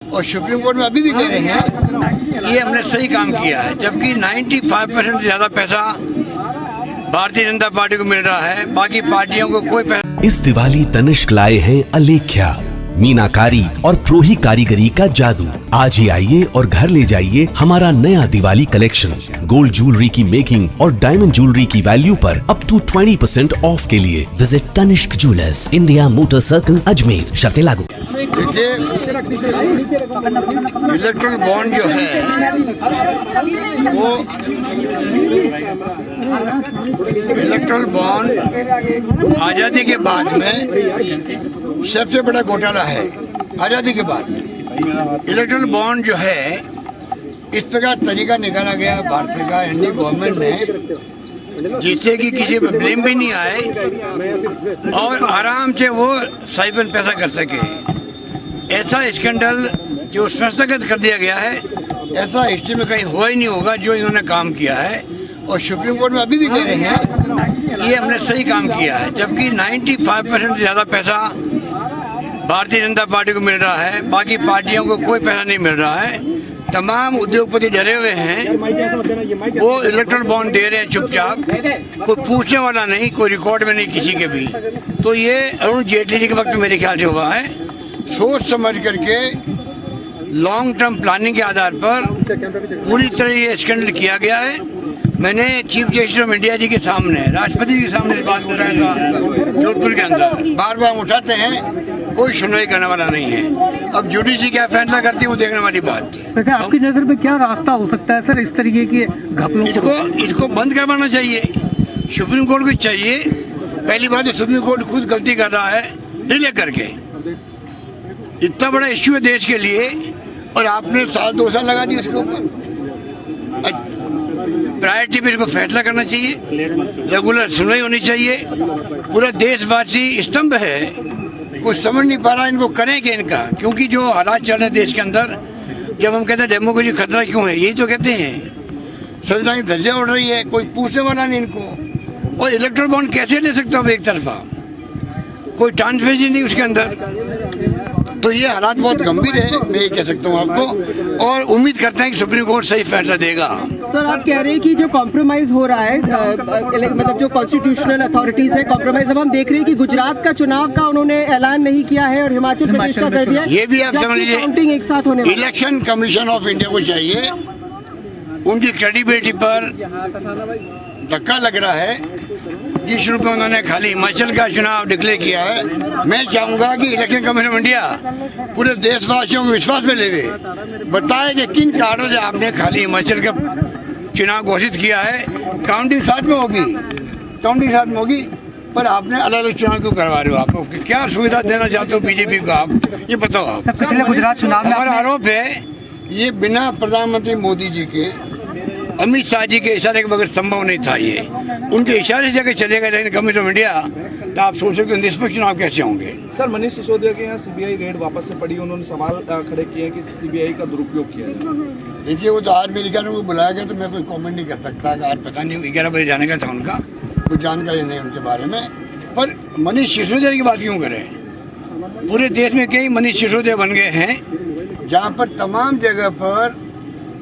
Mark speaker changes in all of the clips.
Speaker 1: और supreme court में अभी भी कह रहे हैं ये हमने सही काम किया है, जबकि 95% से ज्यादा पैसा भारतीय जनता पार्टी को मिल रहा है, बाकी पार्टियों को कोई पैसा।
Speaker 2: इस दिवाली तनिष्क लाए हैं अलेख्या, मीनाकारी और प्रोही कारीगरी का जादू। आज ही आइए और घर ले जाइए हमारा नया दिवाली कलेक्शन। गोल्ड ज्वेलरी की मेकिंग और डायमंड ज्वेलरी की वैल्यू पर अप टू 20% ऑफ के लिए visit Tanishq jewellers, India motor circle, Ajmer. शर्तें लागू।
Speaker 1: देखिए, इलेक्ट्रल बॉन्ड जो है वो इलेक्ट्रल बॉन्ड आजादी के बाद में सबसे बड़ा घोटाला है। आजादी के बाद इलेक्ट्रल बॉन्ड जो है इस प्रकार तरीका निकाला गया भारत का इंडियन गवर्नमेंट ने, जिससे कि किसी पर ब्लेम भी नहीं आए और आराम से वो साइबन पैसा कर सके। ऐसा स्कैंडल जो संस्थागत कर दिया गया है, ऐसा हिस्ट्री में कहीं हुआ ही नहीं होगा जो इन्होंने काम किया है। और सुप्रीम कोर्ट में अभी भी कह रहे हैं ये हमने सही काम किया है, जबकि 95% से ज्यादा पैसा भारतीय जनता पार्टी को मिल रहा है, बाकी पार्टियों को कोई पैसा नहीं मिल रहा है। तमाम उद्योगपति डरे हुए हैं, वो इलेक्ट्रल बॉन्ड दे रहे हैं चुपचाप, कोई पूछने वाला नहीं, कोई रिकॉर्ड में नहीं किसी के भी। तो ये अरुण जेटली जी के वक्त मेरे ख्याल से हुआ है। सोच समझ करके लॉन्ग टर्म प्लानिंग के आधार पर पूरी तरह ये स्कैंडल किया गया है। मैंने चीफ जस्टिस ऑफ इंडिया जी के सामने, राष्ट्रपति जी के सामने इस बात को उठाया था जोधपुर के अंदर। बार बार उठाते हैं, कोई सुनवाई करने वाला नहीं है। अब जुडिशरी क्या फैसला करती है वो देखने वाली बात है।
Speaker 3: वैसे आपकी नजर में क्या रास्ता हो सकता है सर इस तरीके के घपलों को?
Speaker 1: इसको बंद करवाना चाहिए, सुप्रीम कोर्ट को चाहिए। पहली बात है सुप्रीम कोर्ट खुद गलती कर रहा है डिले करके। इतना बड़ा इश्यू है देश के लिए और आपने साल 2 साल लगा दिए उसके ऊपर। प्रायोरिटी पे इसको फैसला करना चाहिए, रेगुलर सुनवाई होनी चाहिए। पूरा देशवासी स्तंभ है, कुछ समझ नहीं पा रहा इनको करें कि इनका, क्योंकि जो हालात चल रहे हैं देश के अंदर, जब हम कहते हैं डेमोक्रेसी खतरा क्यों है, यही तो कहते हैं। संविधान की धज्जियां उड़ रही है, कोई पूछने वाला नहीं इनको। और इलेक्ट्रल बॉन्ड कैसे ले सकता हूँ एक तरफा, कोई ट्रांसपेरेंसी नहीं उसके अंदर। तो ये हालात बहुत गंभीर है, मैं ये कह सकता हूँ आपको, और उम्मीद करते हैं कि सुप्रीम कोर्ट सही फैसला देगा।
Speaker 4: सर आप कह रहे हैं कि जो कॉम्प्रोमाइज हो रहा है, मतलब जो कॉन्स्टिट्यूशनल अथॉरिटीज है कॉम्प्रोमाइज, अब हम देख रहे हैं कि गुजरात का चुनाव का उन्होंने ऐलान नहीं किया है और हिमाचल प्रदेश का कर दिया।
Speaker 1: ये भी आप समझ लीजिए,
Speaker 4: काउंटिंग एक साथ होने।
Speaker 1: इलेक्शन कमीशन ऑफ इंडिया को चाहिए, उनकी क्रेडिबिलिटी पर धक्का लग रहा है जिस रूप में उन्होंने खाली हिमाचल का चुनाव डिक्लेयर किया है। मैं चाहूंगा कि इलेक्शन कमीशन ऑफ इंडिया पूरे देशवासियों को विश्वास में लेवे, बताए कि किन कारणों से आपने खाली हिमाचल का चुनाव घोषित किया है। काउंटिंग साथ में होगी, काउंटिंग साथ में होगी, पर आपने अलग अलग चुनाव क्यों करवा रहे हो? आप क्या सुविधा देना चाहते हो बीजेपी को, आप ये बताओ। आप
Speaker 3: पिछले गुजरात चुनाव में
Speaker 1: हमारा आरोप है ये बिना प्रधानमंत्री मोदी जी के, अमित शाह जी के इशारे के बगैर संभव नहीं था। ये उनके इशारे से चलेगा इलेक्शन कमीशन ऑफ इंडिया, तो आप सोच सकते हैं निष्पक्ष चुनाव कैसे होंगे।
Speaker 5: सर मनीष सिसोदिया के यहाँ सीबीआई रेड वापस से पड़ी, उन्होंने सवाल खड़े किए हैं कि सीबीआई का दुरुपयोग किया है।
Speaker 1: देखिए, वो तो आज मेरे ख्याल में बुलाया गया, तो मैं कोई कमेंट नहीं कर सकता। आज पता नहीं 11 बजे जाने का था उनका, कुछ जानकारी नहीं उनके बारे में। पर मनीष सिसोदिया की बात क्यों करें? पूरे देश में कई मनीष सिसोदिया बन गए हैं, जहाँ पर तमाम जगह पर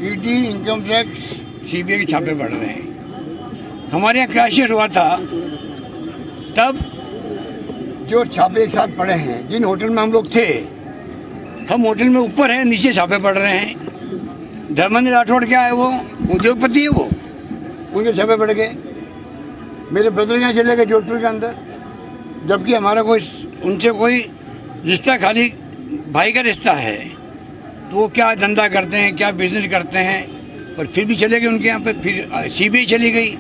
Speaker 1: ईडी, इनकम टैक्स, सीबीआई के छापे पड़ रहे हैं। हमारे यहाँ क्राइसिस हुआ था, तब जो छापे एक साथ पड़े हैं, जिन होटल में हम लोग थे, हम होटल में ऊपर हैं, नीचे छापे पड़ रहे हैं। धर्मेंद्र राठौड़ क्या है, वो उद्योगपति है, वो उनके छापे पड़ गए। मेरे ब्रदर यहाँ चले गए जोधपुर के अंदर, जबकि हमारा कोई उनसे कोई रिश्ता, खाली भाई का रिश्ता है। तो वो क्या धंधा करते हैं, क्या बिजनेस करते हैं, पर फिर भी चले गए उनके यहाँ पे। फिर सीबीआई चली गई।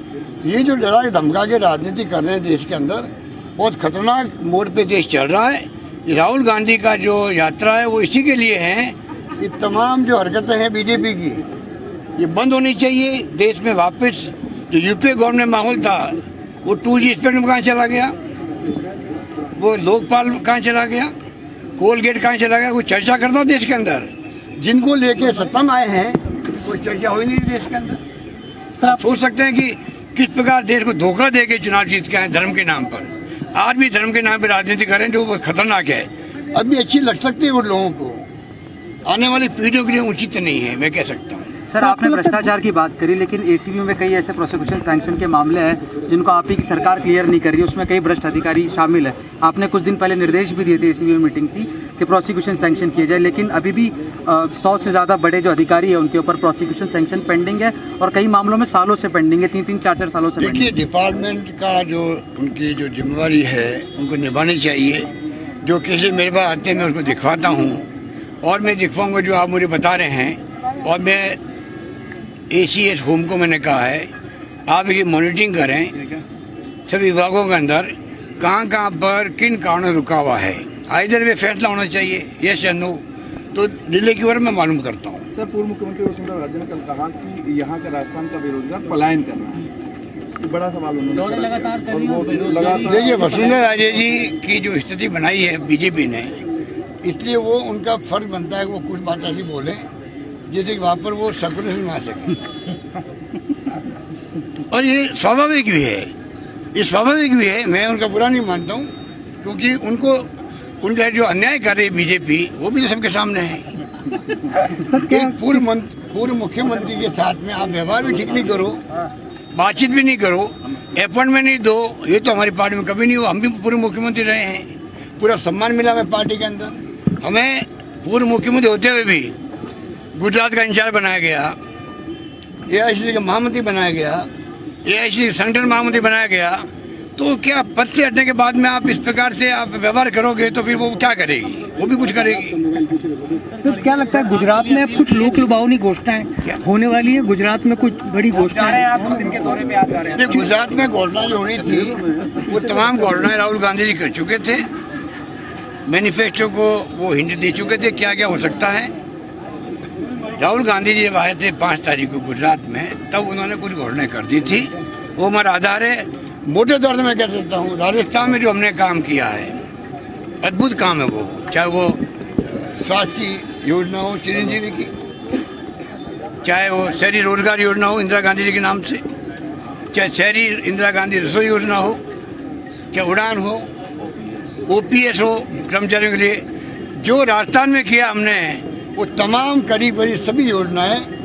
Speaker 1: ये जो डरा के धमका के राजनीति कर रहे हैं देश के अंदर, बहुत खतरनाक मोड़ पे देश चल रहा है। राहुल गांधी का जो यात्रा है वो इसी के लिए है। ये तमाम जो हरकतें हैं बीजेपी की, ये बंद होनी चाहिए। देश में वापस जो यूपीए गवर्नमेंट माहौल था, वो 2G स्पेक्ट्रम कहाँ चला गया, वो लोकपाल कहाँ चला गया, कोलगेट कहाँ चला गया? कोई चर्चा करता हो देश के अंदर? जिनको लेके सत्ता में आए हैं कोई चर्चा हो ही नहीं देश के अंदर। आप सोच सकते हैं कि किस प्रकार देश को धोखा दे के चुनाव जीत के आए धर्म के नाम पर। आज भी धर्म के नाम पर राजनीति करें जो वो खतरनाक है। अभी अच्छी लग सकती है उन लोगों को, आने वाली पीढ़ियों के लिए उचित नहीं है, मैं कह सकता हूँ।
Speaker 3: सर आपने भ्रष्टाचार की बात करी, लेकिन एसीबी में कई ऐसे प्रोसिक्यूशन सैंक्शन के मामले हैं जिनको आप ही की सरकार क्लियर नहीं कर रही है, उसमें कई भ्रष्ट अधिकारी शामिल है। आपने कुछ दिन पहले निर्देश भी दिए थे, एसीबी में मीटिंग थी कि प्रोसिक्यूशन सैंक्शन किए जाए, लेकिन अभी भी 100 से ज़्यादा बड़े जो अधिकारी हैं उनके ऊपर प्रोसिक्यूशन सैंक्शन पेंडिंग है और कई मामलों में सालों से पेंडिंग है, 3-3, 4-4 सालों से।
Speaker 1: देखिए, डिपार्टमेंट का जो उनकी जो जिम्मेवारी है उनको निभानी चाहिए। जो केसेस मेरे पास आते हैं मैं उनको दिखवाता हूँ और मैं दिखवाऊँगा जो आप मुझे बता रहे हैं। और मैं ACS होम को मैंने कहा है आप इसकी मॉनिटरिंग करें सभी विभागों के अंदर कहाँ पर किन कारणों रुका हुआ है, आइदर वे फैसला होना चाहिए यस या नो। तो दिल्ली की ओर मैं मालूम करता हूँ।
Speaker 5: सर, पूर्व मुख्यमंत्री वसुंधरा राजे ने कल कहा कि यहाँ का राजस्थान का बेरोजगार पलायन कर रहा है, ये बड़ा सवाल उन्होंने लगातार।
Speaker 1: देखिए, वसुंधरा राजे जी की जो स्थिति बनाई है बीजेपी ने, इसलिए वो उनका फर्ज बनता है कि वो कुछ बात ऐसी बोले जिससे वहाँ पर वो सर्कुलेशन में आ सके। और ये स्वाभाविक भी है, ये स्वाभाविक भी है, मैं उनका बुरा नहीं मानता हूँ, क्योंकि उनको उनका जो अन्याय कर रही है बीजेपी वो भी तो सबके सामने है। एक पूर्व मुख्यमंत्री के साथ में आप व्यवहार भी ठीक नहीं करो, बातचीत भी नहीं करो, अपॉइंटमेंट नहीं दो, ये तो हमारी पार्टी में कभी नहीं हुआ। हम भी पूर्व मुख्यमंत्री रहे हैं, पूरा सम्मान मिला हमें पार्टी के अंदर। हमें पूर्व मुख्यमंत्री होते हुए भी गुजरात का इंचार्ज बनाया गया, AICC का महामंत्री बनाया गया, AICC सेंट्रल महामंत्री बनाया गया। तो क्या पद से हटने के बाद में आप इस प्रकार से आप व्यवहार करोगे तो फिर वो क्या करेगी, वो भी कुछ करेगी।
Speaker 3: तो क्या लगता है गुजरात में अब कुछ लोक लुभावनी घोषणाएं होने वाली है? गुजरात में कुछ बड़ी घोषणाएं,
Speaker 1: गुजरात में घोषणा जो होनी थी वो तमाम घोषणाएं राहुल गांधी जी कर चुके थे, मैनिफेस्टो को वो हिंट दे चुके थे क्या क्या हो सकता है। राहुल गांधी जी जब आए थे 5 तारीख को गुजरात में, तब उन्होंने कुछ घोषणाएं कर दी थी, वो हमारा आधार है। मोटे तौर से मैं कह सकता हूँ राजस्थान में जो हमने काम किया है अद्भुत काम है वो, चाहे वो स्वास्थ्य की योजना हो चिरंजीवी की, चाहे वो शहरी रोजगार योजना हो इंदिरा गांधी जी के नाम से, चाहे शहरी इंदिरा गांधी रसोई योजना हो, चाहे उड़ान हो, OPS हो कर्मचारियों के लिए। जो राजस्थान में किया हमने वो तमाम करीब सभी योजनाएं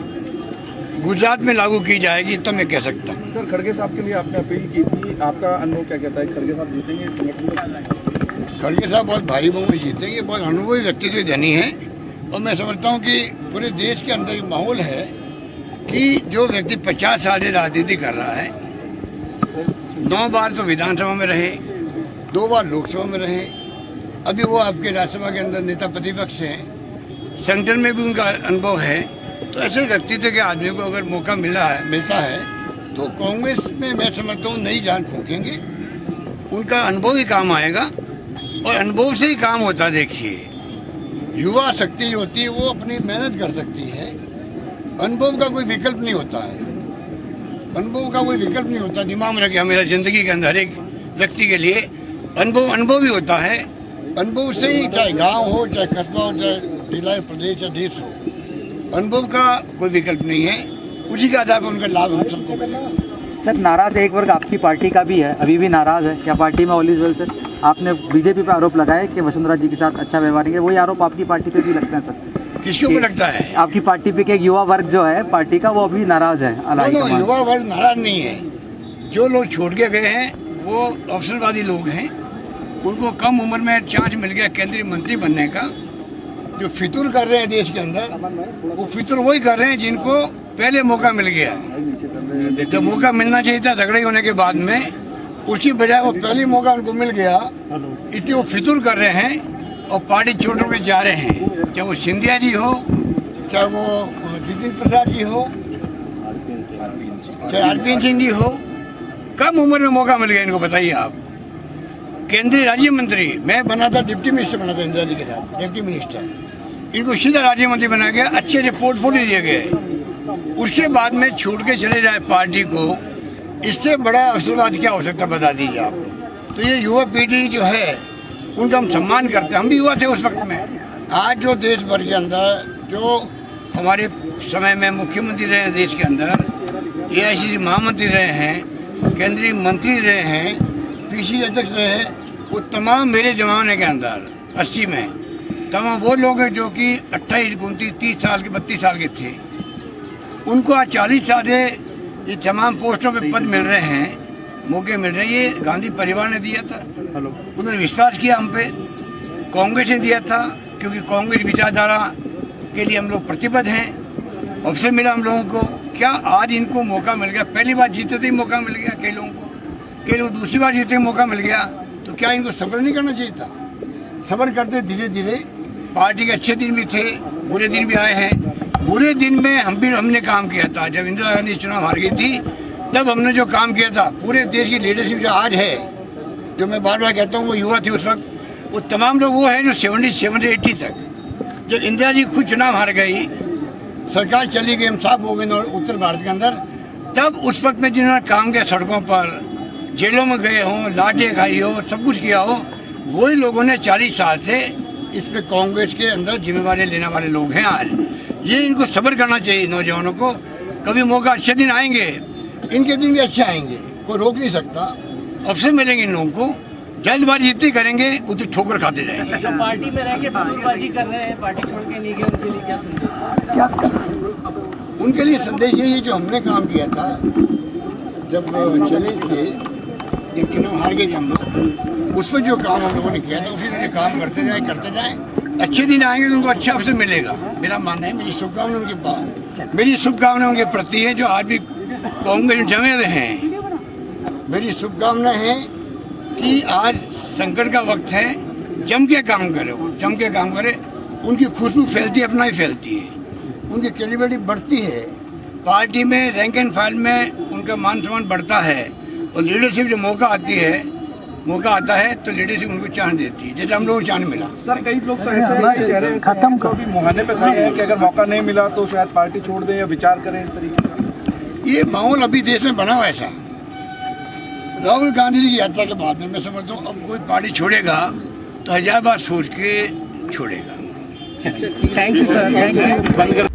Speaker 1: गुजरात में लागू की जाएगी, तो मैं कह सकता हूँ।
Speaker 5: सर, खड़गे साहब के लिए आपने अपील की थी, आपका अनुभव क्या कहता है? खड़गे साहब जीतेंगे संगठन?
Speaker 1: खड़गे साहब बहुत भारी बहुमत जीतेंगे, बहुत अनुभवी व्यक्तित्व धनी है। और मैं समझता हूँ कि पूरे देश के अंदर माहौल है कि जो व्यक्ति 50 साल से राजनीति कर रहा है, 9 बार तो विधानसभा में रहे, 2 बार लोकसभा में रहे, अभी वो आपके राज्यसभा के अंदर नेता प्रतिपक्ष हैं, सेंट्रल में भी उनका अनुभव है। तो ऐसे व्यक्तित्व के आदमी को अगर मौका मिलता है तो कांग्रेस में मैं समझता हूँ नई जान फूकेंगे, उनका अनुभव ही काम आएगा और अनुभव से ही काम होता। देखिए, युवा शक्ति जो होती है वो अपनी मेहनत कर सकती है, अनुभव का कोई विकल्प नहीं होता है, अनुभव का कोई विकल्प नहीं होता। दिमाग में रखिए, हमेशा जिंदगी के अंदर हर एक व्यक्ति के लिए अनुभव ही होता है। अनुभव से ही, चाहे गाँव हो, चाहे कस्बा हो, चाहे जिला प्रदेश या देश हो, अनुभव का कोई विकल्प नहीं है, उसी के आधार पर उनका लाभ हम सबको मिलेगा।
Speaker 3: सर नाराज एक वर्ग आपकी पार्टी का भी है, अभी भी नाराज है क्या पार्टी में ऑल इज वेल? सर आपने बीजेपी पे आरोप लगाया कि वसुंधरा जी के साथ अच्छा व्यवहार है, वही आरोप आपकी पार्टी पे भी लगते हैं सर?
Speaker 1: किसके ऊपर लगता है?
Speaker 3: आपकी पार्टी पे एक युवा वर्ग जो है पार्टी का, वो अभी नाराज है।
Speaker 1: युवा वर्ग नाराज नहीं है, जो लोग छोड़ के गए हैं वो अवसरवादी लोग हैं, उनको कम उम्र में चांस मिल गया केंद्रीय मंत्री बनने का। जो फितूर कर रहे हैं देश के अंदर, वो फितूर वही कर रहे हैं जिनको पहले मौका मिल गया। जब मौका मिलना चाहिए था झगड़े होने के बाद में, उसकी बजाय वो पहले मौका उनको मिल गया, इसलिए वो फितूर कर रहे हैं और पार्टी छोड़ के जा रहे हैं। चाहे वो सिंधिया जी हो, चाहे वो जितेंद्र प्रसाद जी हो, चाहे RPN सिंह जी हो, कम उम्र में मौका मिल गया इनको। बताइए आप, केंद्रीय राज्य मंत्री, मैं बना था डिप्टी मिनिस्टर बना था इंदिरा जी के साथ, डिप्टी मिनिस्टर, इनको सीधा राज्य मंत्री बनाया गया, अच्छे अच्छे पोर्टफोलियो दिए गए। उसके बाद में छूट के चले जाए पार्टी को, इससे बड़ा अवसरवाद क्या हो सकता बता दीजिए आप। तो ये युवा पीढ़ी जो है उनका हम सम्मान करते हैं, हम भी युवा थे उस वक्त में। आज जो देश भर के अंदर जो हमारे समय में मुख्यमंत्री रहे हैं देश के अंदर, AICC महामंत्री रहे हैं, केंद्रीय मंत्री रहे हैं, PC अध्यक्ष रहे, वो तमाम मेरे जमाने के अंदर 80 में तमाम वो लोग हैं जो कि 28, 29, 30 साल के 32 साल के थे, उनको आज 40 साल से ये तमाम पोस्टों पे पद मिल रहे हैं, मौके मिल रहे हैं। ये गांधी परिवार ने दिया था, उन्होंने विश्वास किया हम पे। कांग्रेस ने दिया था क्योंकि कांग्रेस विचारधारा के लिए हम लोग प्रतिबद्ध हैं। अवसर मिला हम लोगों को, क्या आज इनको मौका मिल गया? पहली बार जीते थे मौका मिल गया कई लोगों को, कई लोग दूसरी बार जीते मौका मिल गया, तो क्या इनको सब्र नहीं करना चाहिए था? सब्र करते धीरे धीरे। पार्टी के अच्छे दिन भी थे, बुरे दिन भी आए हैं। बुरे दिन में हमने काम किया था। जब इंदिरा गांधी चुनाव हार गई थी तब हमने जो काम किया था, पूरे देश की लीडरशिप जो आज है, जो मैं बार बार कहता हूँ वो युवा थे उस वक्त, वो तमाम लोग वो हैं जो 70 80 तक। जब इंदिरा जी खुद चुनाव हार गई, सरकार चली गई, हम साफ हो गए उत्तर भारत के अंदर, तब उस वक्त में जिन्होंने काम किया, सड़कों पर, जेलों में गए हों, लाठें खाई हो, सब कुछ किया हो, वही लोगों ने 40 साल से इस पे कांग्रेस के अंदर जिम्मेवारी लेने वाले लोग हैं आज। ये इनको सब्र करना चाहिए नौजवानों को। कभी मौका, अच्छे दिन आएंगे, इनके दिन भी अच्छे आएंगे, कोई रोक नहीं सकता। अवसर मिलेंगे इन लोगों को, जल्दबाजी जितनी करेंगे उतनी ठोकर खाते जाएंगे।
Speaker 6: जो पार्टी में रह के बाजी कर रहे हैं, पार्टी छोड़ के नहीं गए, उनके लिए क्या संदेश?
Speaker 1: उनके लिए संदेश यही है, जो हमने काम किया था जब चले थे, जब चुनाव हार गए थे हम लोग, उस पर जो काम हम लोगों ने किया था उसी तरह काम करते जाए। अच्छे दिन आएंगे तो उनको अच्छा अवसर मिलेगा, मेरा मानना है। मेरी शुभकामनाएं उनके पास, मेरी शुभकामनाएं उनके प्रति है जो आज भी कांग्रेस में जमे हुए हैं। मेरी शुभकामनाएं हैं कि आज संकट का वक्त है, जम के काम करे, वो जम के काम करे। उनकी खुशबू फैलती है, अपना ही फैलती है, उनकी क्रेडिबिलिटी बढ़ती है, पार्टी में रैंक एंड फाइल में उनका मान सम्मान बढ़ता है, और लीडरशिप जो मौका आता है तो लीडरशिप उनको चांस देती है, जैसे हम लोगों को चांस मिला।
Speaker 5: सर कई लोग तो ऐसे चेहरे खत्म को भी मुहाने पे खड़े हैं कि अगर मौका नहीं मिला तो शायद पार्टी छोड़ दें या विचार करें इस तरीके का।
Speaker 1: ये माहौल अभी देश में बना हुआ ऐसा। राहुल गांधी जी की यात्रा के बाद में मैं समझता हूँ अब कोई पार्टी छोड़ेगा तो 1000 बार सोच के छोड़ेगा।
Speaker 4: Thank you sir.